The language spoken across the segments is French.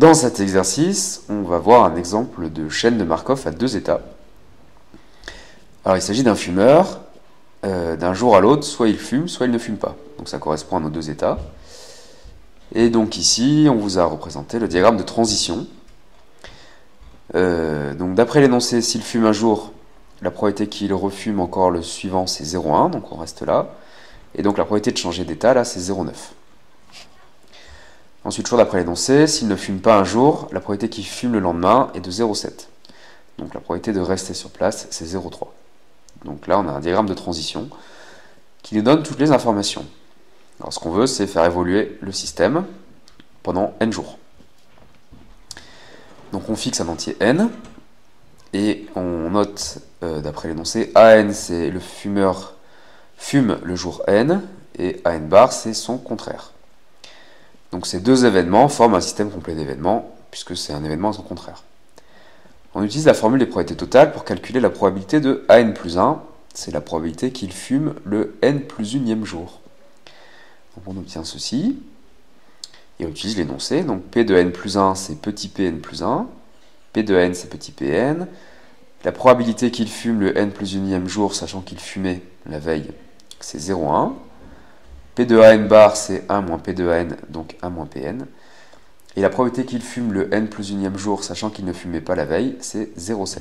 Dans cet exercice, on va voir un exemple de chaîne de Markov à deux états. Alors il s'agit d'un fumeur, d'un jour à l'autre, soit il fume, soit il ne fume pas. Donc ça correspond à nos deux états. Et donc ici, on vous a représenté le diagramme de transition. Donc d'après l'énoncé, s'il fume un jour, la probabilité qu'il refume encore le suivant, c'est 0,1, donc on reste là. Et donc la probabilité de changer d'état, là, c'est 0,9. Ensuite, toujours d'après l'énoncé, s'il ne fume pas un jour, la probabilité qu'il fume le lendemain est de 0,7. Donc la probabilité de rester sur place, c'est 0,3. Donc là, on a un diagramme de transition qui nous donne toutes les informations. Alors ce qu'on veut, c'est faire évoluer le système pendant n jours. Donc on fixe un entier n, et on note, d'après l'énoncé, AN, c'est le fumeur fume le jour n, et AN bar, c'est son contraire. Donc ces deux événements forment un système complet d'événements, puisque c'est un événement à son contraire. On utilise la formule des probabilités totales pour calculer la probabilité de AN plus 1, c'est la probabilité qu'il fume le n plus unième jour. Donc on obtient ceci, et on utilise l'énoncé, donc P de n plus 1 c'est petit pn plus 1, P de n c'est petit pn, la probabilité qu'il fume le n plus unième jour, sachant qu'il fumait la veille, c'est 0,1, P de AN bar c'est 1 moins P de AN, donc 1 moins Pn, et la probabilité qu'il fume le n plus unième jour, sachant qu'il ne fumait pas la veille, c'est 0,7.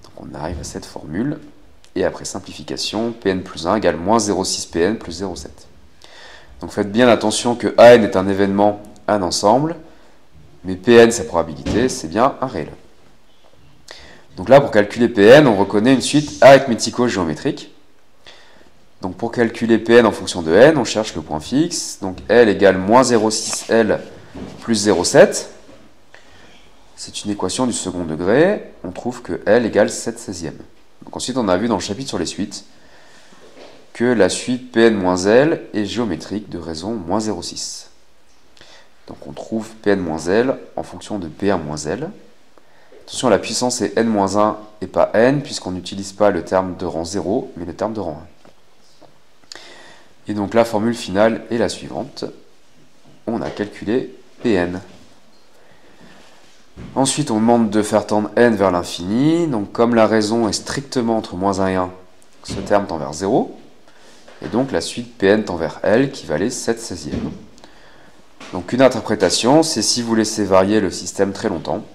Donc on arrive à cette formule, et après simplification, Pn plus 1 égale moins 0,6 Pn plus 0,7. Donc faites bien attention que AN est un événement, un ensemble, mais Pn, sa probabilité, c'est bien un réel. Donc là, pour calculer Pn, on reconnaît une suite arithmético-géométrique. Donc pour calculer Pn en fonction de n, on cherche le point fixe. Donc L égale moins 0,6 L plus 0,7. C'est une équation du second degré. On trouve que L égale 7/16e. Donc ensuite, on a vu dans le chapitre sur les suites que la suite Pn moins L est géométrique de raison moins 0,6. Donc on trouve Pn moins L en fonction de P1 moins L. Attention, la puissance est n-1 et pas n, puisqu'on n'utilise pas le terme de rang 0, mais le terme de rang 1. Et donc la formule finale est la suivante. On a calculé Pn. Ensuite, on demande de faire tendre n vers l'infini. Donc comme la raison est strictement entre moins 1 et 1, ce terme tend vers 0. Et donc la suite Pn tend vers L qui valait 7/16e. Donc une interprétation, c'est si vous laissez varier le système très longtemps,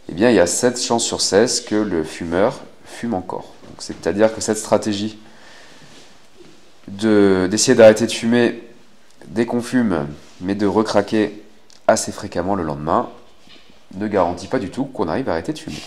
eh bien il y a 7 chances sur 16 que le fumeur fume encore. C'est-à-dire que cette stratégie d'essayer d'arrêter de fumer dès qu'on fume, mais de recraquer assez fréquemment le lendemain, ne garantit pas du tout qu'on arrive à arrêter de fumer.